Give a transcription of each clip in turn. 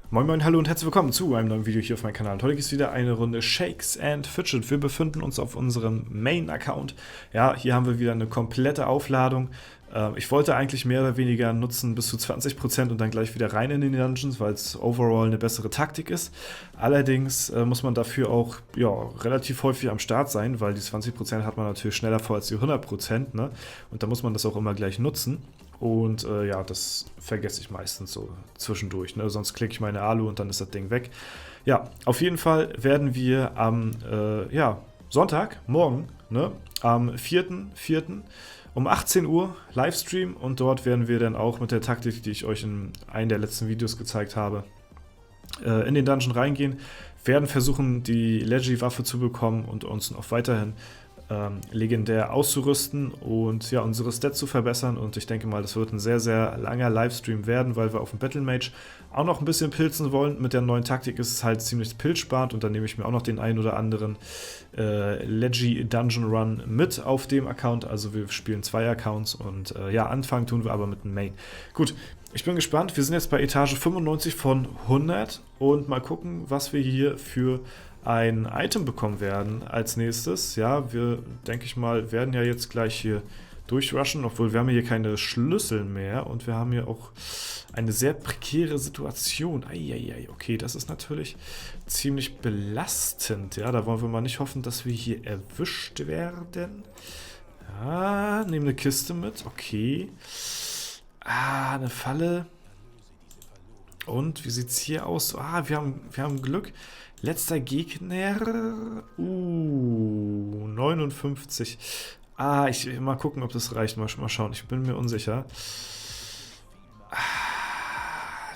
Moin Moin, hallo und herzlich willkommen zu einem neuen Video hier auf meinem Kanal. Und heute gibt es wieder eine Runde Shakes and Fidget. Wir befinden uns auf unserem Main-Account. Ja, hier haben wir wieder eine komplette Aufladung. Ich wollte eigentlich mehr oder weniger nutzen bis zu 20% und dann gleich wieder rein in die Dungeons, weil es overall eine bessere Taktik ist. Allerdings muss man dafür auch relativ häufig am Start sein, weil die 20% hat man natürlich schneller vor als die 100%. Ne? Und da muss man das auch immer gleich nutzen. Und ja, das vergesse ich meistens so zwischendurch, ne? Sonst klicke ich meine Alu und dann ist das Ding weg. Ja, auf jeden Fall werden wir am Sonntag, morgen, ne, am 4.4. um 18 Uhr Livestream und dort werden wir dann auch mit der Taktik, die ich euch in einem der letzten Videos gezeigt habe, in den Dungeon reingehen, werden versuchen, die Leggy-Waffe zu bekommen und uns auch weiterhin legendär auszurüsten und ja, unsere Stats zu verbessern. Und ich denke mal, das wird ein sehr, sehr langer Livestream werden, weil wir auf dem Battle Mage auch noch ein bisschen pilzen wollen. Mit der neuen Taktik ist es halt ziemlich pilzsparend und dann nehme ich mir auch noch den einen oder anderen Leggy Dungeon Run mit auf dem Account. Also wir spielen 2 Accounts und ja, anfangen tun wir aber mit dem Main. Gut, ich bin gespannt. Wir sind jetzt bei Etage 95 von 100 und mal gucken, was wir hier für ein Item bekommen werden als nächstes. Ja, wir, denke ich mal, werden ja jetzt gleich hier durchrushen, obwohl wir haben hier keine Schlüssel mehr und wir haben hier auch eine sehr prekäre Situation. Eieiei, okay, das ist natürlich ziemlich belastend. Ja, da wollen wir mal nicht hoffen, dass wir hier erwischt werden. Ja, nehmen eine Kiste mit, okay. Eine Falle. Und wie sieht es hier aus? Wir haben Glück. Letzter Gegner. 59. Mal gucken, ob das reicht. Mal schauen. Ich bin mir unsicher.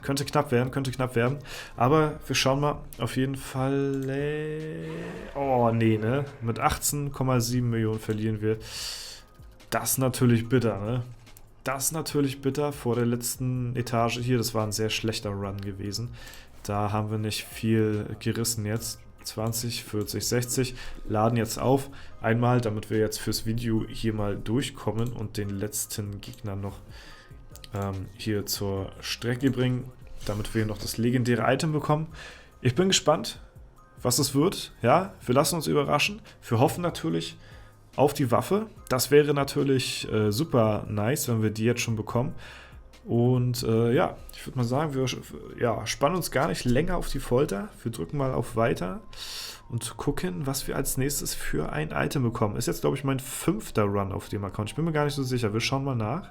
Könnte knapp werden. Aber wir schauen mal. Auf jeden Fall. Oh, nee, ne? Mit 18,7 Millionen verlieren wir. Das ist natürlich bitter, ne? Das ist natürlich bitter vor der letzten Etage hier. Das war ein sehr schlechter Run gewesen. Da haben wir nicht viel gerissen jetzt. 20, 40, 60. Laden jetzt auf. Einmal, damit wir jetzt fürs Video hier mal durchkommen und den letzten Gegner noch hier zur Strecke bringen. Damit wir noch das legendäre Item bekommen. Ich bin gespannt, was es wird. Ja, wir lassen uns überraschen. Wir hoffen natürlich auf die Waffe. Das wäre natürlich super nice, wenn wir die jetzt schon bekommen. Und ja, ich würde mal sagen, wir spannen uns gar nicht länger auf die Folter. Wir drücken mal auf Weiter und gucken, was wir als nächstes für ein Item bekommen. Ist jetzt, glaube ich, mein 5. Run auf dem Account. Ich bin mir gar nicht so sicher. Wir schauen mal nach.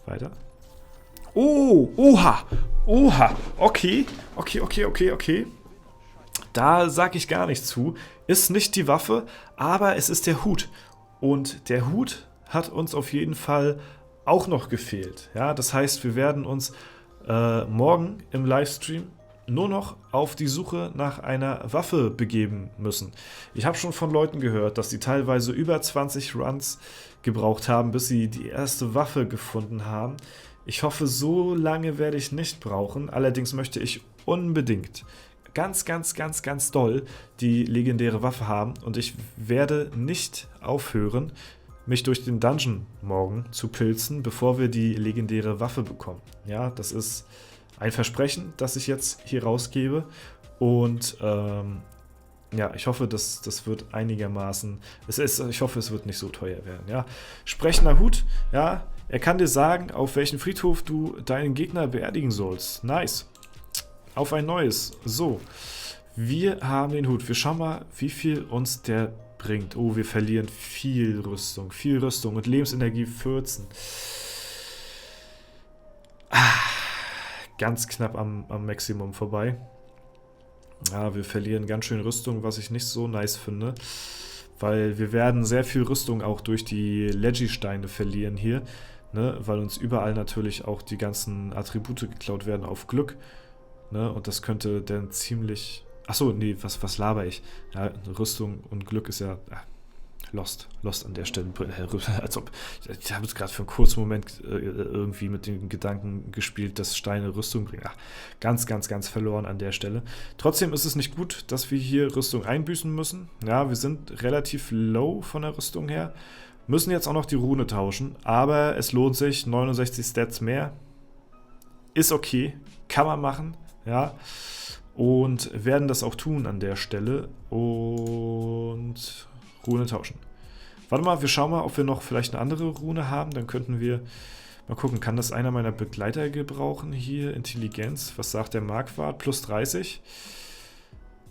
Weiter. Oh, oha, okay. Da sage ich gar nichts zu. Ist nicht die Waffe, aber es ist der Hut. Und der Hut hat uns auf jeden Fall auch noch gefehlt. Ja, das heißt, wir werden uns morgen im Livestream nur noch auf die Suche nach einer Waffe begeben müssen. Ich habe schon von Leuten gehört, dass sie teilweise über 20 Runs gebraucht haben, bis sie die erste Waffe gefunden haben. Ich hoffe, so lange werde ich nicht brauchen. Allerdings möchte ich unbedingt ganz doll die legendäre Waffe haben und ich werde nicht aufhören, mich durch den Dungeon morgen zu pilzen, bevor wir die legendäre Waffe bekommen. Ja, das ist ein Versprechen, das ich jetzt hier rausgebe und ja, ich hoffe, das wird einigermaßen, ich hoffe, es wird nicht so teuer werden. Ja, sprechender Hut, ja, er kann dir sagen, auf welchen Friedhof du deinen Gegner beerdigen sollst. Nice. Auf ein neues. So, wir haben den Hut. Wir schauen mal, wie viel uns der bringt. Oh, wir verlieren viel Rüstung und Lebensenergie 14. Ganz knapp am Maximum vorbei. Ja, wir verlieren ganz schön Rüstung, was ich nicht so nice finde. Weil wir werden sehr viel Rüstung auch durch die Leggy-Steine verlieren hier. Ne? Weil uns überall natürlich auch die ganzen Attribute geklaut werden auf Glück. Ne? Und das könnte dann ziemlich... Achso, nee, was laber ich? Ja, Rüstung und Glück ist ja Lost an der Stelle. Als ob, ich habe jetzt gerade für einen kurzen Moment irgendwie mit den Gedanken gespielt, dass Steine Rüstung bringen. Ach, ganz verloren an der Stelle. Trotzdem ist es nicht gut, dass wir hier Rüstung einbüßen müssen. Ja, wir sind relativ low von der Rüstung her. Müssen jetzt auch noch die Rune tauschen, aber es lohnt sich. 69 Stats mehr. Ist okay, kann man machen. Ja, und werden das auch tun an der Stelle und Rune tauschen. Warte mal, wir schauen mal, ob wir noch vielleicht eine andere Rune haben. Dann könnten wir mal gucken, kann das einer meiner Begleiter gebrauchen hier? Intelligenz, was sagt der Markwart? Plus 30.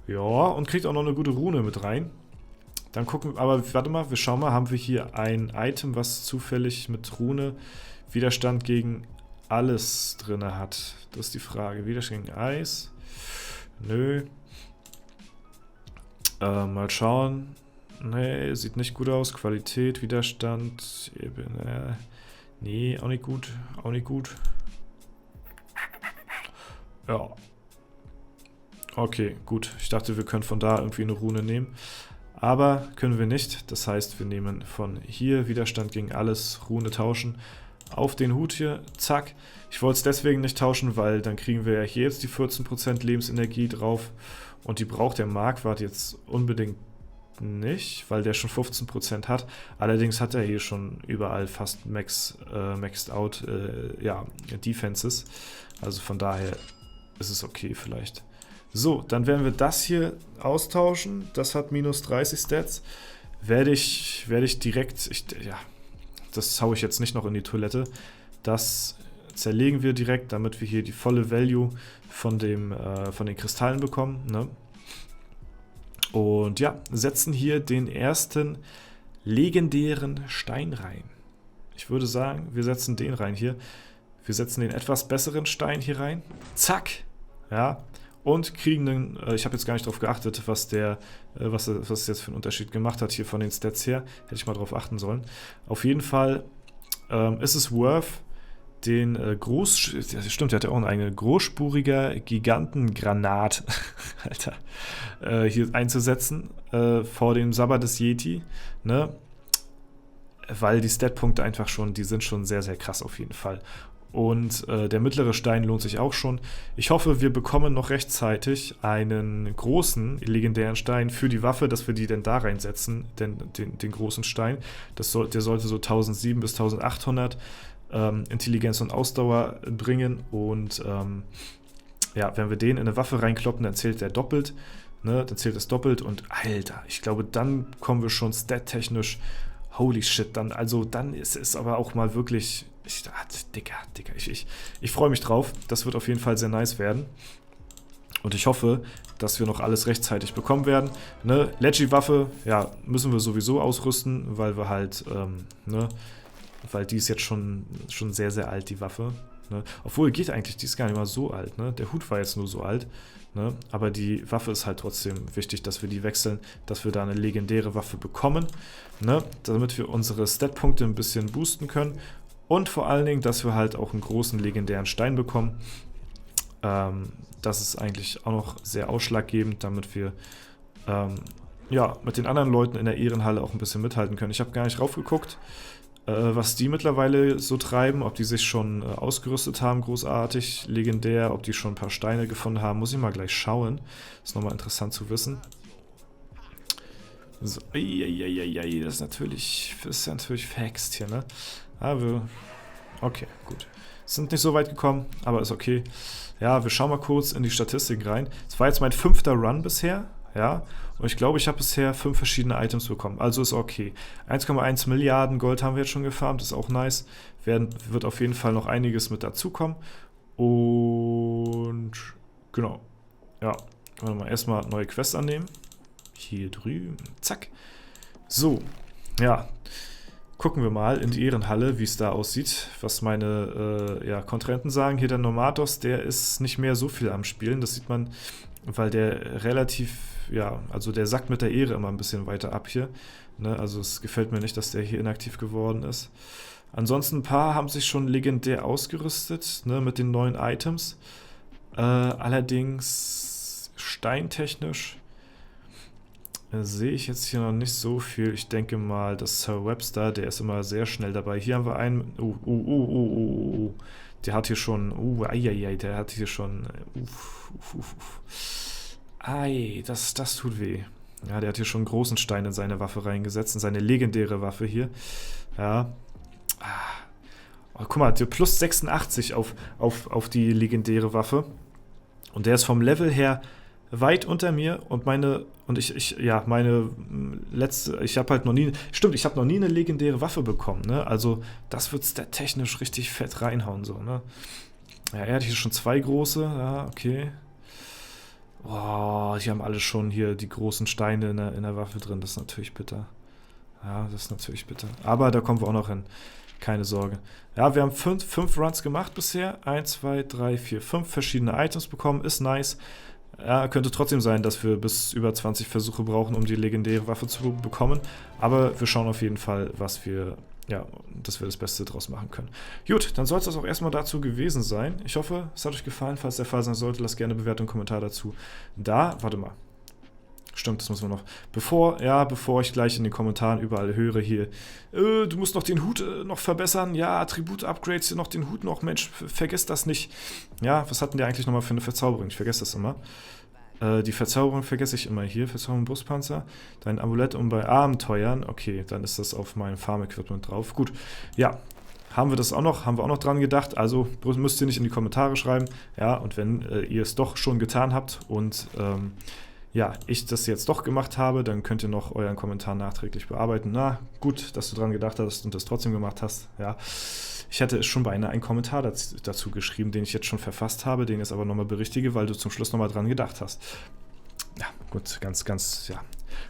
Ja, und kriegt auch noch eine gute Rune mit rein. Dann gucken, aber warte mal, wir schauen mal, haben wir hier ein Item, was zufällig mit Rune Widerstand gegen alles drin hat? Das ist die Frage. Widerstand gegen Eis? Nö. Mal schauen. Nee, sieht nicht gut aus. Qualität, Widerstand. Nee, auch nicht gut. Auch nicht gut. Ja. Okay, gut. Ich dachte, wir können von da irgendwie eine Rune nehmen. Aber können wir nicht. Das heißt, wir nehmen von hier Widerstand gegen alles, Rune tauschen. Auf den Hut hier, zack. Ich wollte es deswegen nicht tauschen, weil dann kriegen wir ja hier jetzt die 14% Lebensenergie drauf. Und die braucht der Markwart jetzt unbedingt nicht, weil der schon 15% hat. Allerdings hat er hier schon überall fast maxed out Defenses. Also von daher ist es okay vielleicht. So, dann werden wir das hier austauschen. Das hat minus 30 Stats. Werde ich direkt, das haue ich jetzt nicht noch in die Toilette. Das zerlegen wir direkt, damit wir hier die volle Value von den Kristallen bekommen. Ne? Und ja, setzen hier den ersten legendären Stein rein. Ich würde sagen, wir setzen den rein hier. Wir setzen den etwas besseren Stein hier rein. Zack! Ja. Und kriegen dann, ich habe jetzt gar nicht darauf geachtet, was es jetzt für einen Unterschied gemacht hat hier von den Stats her. Hätte ich mal drauf achten sollen. Auf jeden Fall ist es worth, den stimmt, der hat ja auch eine eigene großspuriger Gigantengranat, Alter, hier einzusetzen vor dem Sabbat des Yeti, ne? Weil die Statpunkte einfach schon, die sind schon sehr, sehr krass auf jeden Fall. Und der mittlere Stein lohnt sich auch schon. Ich hoffe, wir bekommen noch rechtzeitig einen großen legendären Stein für die Waffe, dass wir die denn da reinsetzen, den großen Stein. Der sollte so 1700 bis 1800 Intelligenz und Ausdauer bringen. Und wenn wir den in eine Waffe reinkloppen, dann zählt der doppelt. Ne? Dann zählt es doppelt. Und Alter, ich glaube, dann kommen wir schon stat-technisch. Holy shit, dann ist es aber auch mal wirklich. Dicker. Ich freue mich drauf. Das wird auf jeden Fall sehr nice werden. Und ich hoffe, dass wir noch alles rechtzeitig bekommen werden. Ne? Leggy-Waffe, ja, müssen wir sowieso ausrüsten, weil wir halt, weil die ist jetzt schon sehr, sehr alt, die Waffe. Ne? Obwohl, geht eigentlich, die ist gar nicht mal so alt. Ne? Der Hut war jetzt nur so alt. Ne? Aber die Waffe ist halt trotzdem wichtig, dass wir die wechseln, dass wir da eine legendäre Waffe bekommen. Ne? Damit wir unsere Statpunkte ein bisschen boosten können. Und vor allen Dingen, dass wir halt auch einen großen legendären Stein bekommen. Das ist eigentlich auch noch sehr ausschlaggebend, damit wir mit den anderen Leuten in der Ehrenhalle auch ein bisschen mithalten können. Ich habe gar nicht raufgeguckt, was die mittlerweile so treiben, ob die sich schon ausgerüstet haben, großartig, legendär, ob die schon ein paar Steine gefunden haben. Muss ich mal gleich schauen. Ist nochmal interessant zu wissen. So, das ist natürlich Faxt hier, ne? Okay, gut. Sind nicht so weit gekommen, aber ist okay. Ja, wir schauen mal kurz in die Statistiken rein. Es war jetzt mein 5. Run bisher, ja. Und ich glaube, ich habe bisher 5 verschiedene Items bekommen. Also ist okay. 1,1 Milliarden Gold haben wir jetzt schon gefarmt, ist auch nice. Wird auf jeden Fall noch einiges mit dazukommen. Und genau. Ja, wollen wir mal erstmal neue Quest annehmen. Hier drüben, zack. So, ja. Gucken wir mal in die Ehrenhalle, wie es da aussieht, was meine Kontrahenten sagen. Hier der Nomados, der ist nicht mehr so viel am Spielen. Das sieht man, weil der relativ, also der sackt mit der Ehre immer ein bisschen weiter ab hier. Ne? Also es gefällt mir nicht, dass der hier inaktiv geworden ist. Ansonsten ein paar haben sich schon legendär ausgerüstet, ne, mit den neuen Items. Allerdings steintechnisch sehe ich jetzt hier noch nicht so viel. Ich denke mal, dass Sir Webster, der ist immer sehr schnell dabei. Hier haben wir einen. Der hat hier schon. Der hat hier schon. Das tut weh. Ja, der hat hier schon einen großen Stein in seine Waffe reingesetzt, in seine legendäre Waffe hier. Ja. Oh, guck mal, der plus 86 auf die legendäre Waffe. Und der ist vom Level her weit unter mir und meine letzte, ich habe halt noch nie, stimmt, ich habe noch nie eine legendäre Waffe bekommen, ne? Also das wird stat-technisch richtig fett reinhauen, so, ne? Ja, er hat hier schon 2 große, ja, okay. Boah, die haben alle schon hier die großen Steine in der Waffe drin, das ist natürlich bitter. Ja, das ist natürlich bitter. Aber da kommen wir auch noch hin. Keine Sorge. Ja, wir haben 5 Runs gemacht bisher. 1, 2, 3, 4, 5 verschiedene Items bekommen. Ist nice. Ja, könnte trotzdem sein, dass wir bis über 20 Versuche brauchen, um die legendäre Waffe zu bekommen. Aber wir schauen auf jeden Fall, dass wir das Beste draus machen können. Gut, dann soll es das auch erstmal dazu gewesen sein. Ich hoffe, es hat euch gefallen. Falls der Fall sein sollte, lasst gerne eine Bewertung und einen Kommentar dazu da. Warte mal. Stimmt, das muss man noch. Bevor ich gleich in den Kommentaren überall höre hier, du musst noch den Hut noch verbessern. Ja, Attribut-Upgrades, noch den Hut noch. Mensch, vergiss das nicht. Ja, was hatten die eigentlich nochmal für eine Verzauberung? Ich vergesse das immer. Die Verzauberung vergesse ich immer hier. Verzauberung Brustpanzer. Dein Amulett um bei Abenteuern. Okay, dann ist das auf meinem Farm-Equipment drauf. Gut, ja. Haben wir auch noch dran gedacht. Also müsst ihr nicht in die Kommentare schreiben. Ja, und wenn ihr es doch schon getan habt und ich das jetzt doch gemacht habe, dann könnt ihr noch euren Kommentar nachträglich bearbeiten. Na, gut, dass du dran gedacht hast und das trotzdem gemacht hast. Ja, ich hätte schon beinahe einen Kommentar dazu geschrieben, den ich jetzt schon verfasst habe, den jetzt aber nochmal berichtige, weil du zum Schluss nochmal dran gedacht hast. Ja, gut, ja.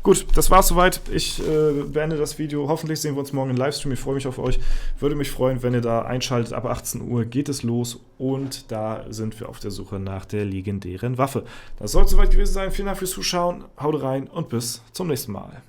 Gut, das war's soweit. Ich beende das Video. Hoffentlich sehen wir uns morgen im Livestream. Ich freue mich auf euch. Würde mich freuen, wenn ihr da einschaltet. Ab 18 Uhr geht es los und da sind wir auf der Suche nach der legendären Waffe. Das soll es soweit gewesen sein. Vielen Dank fürs Zuschauen. Haut rein und bis zum nächsten Mal.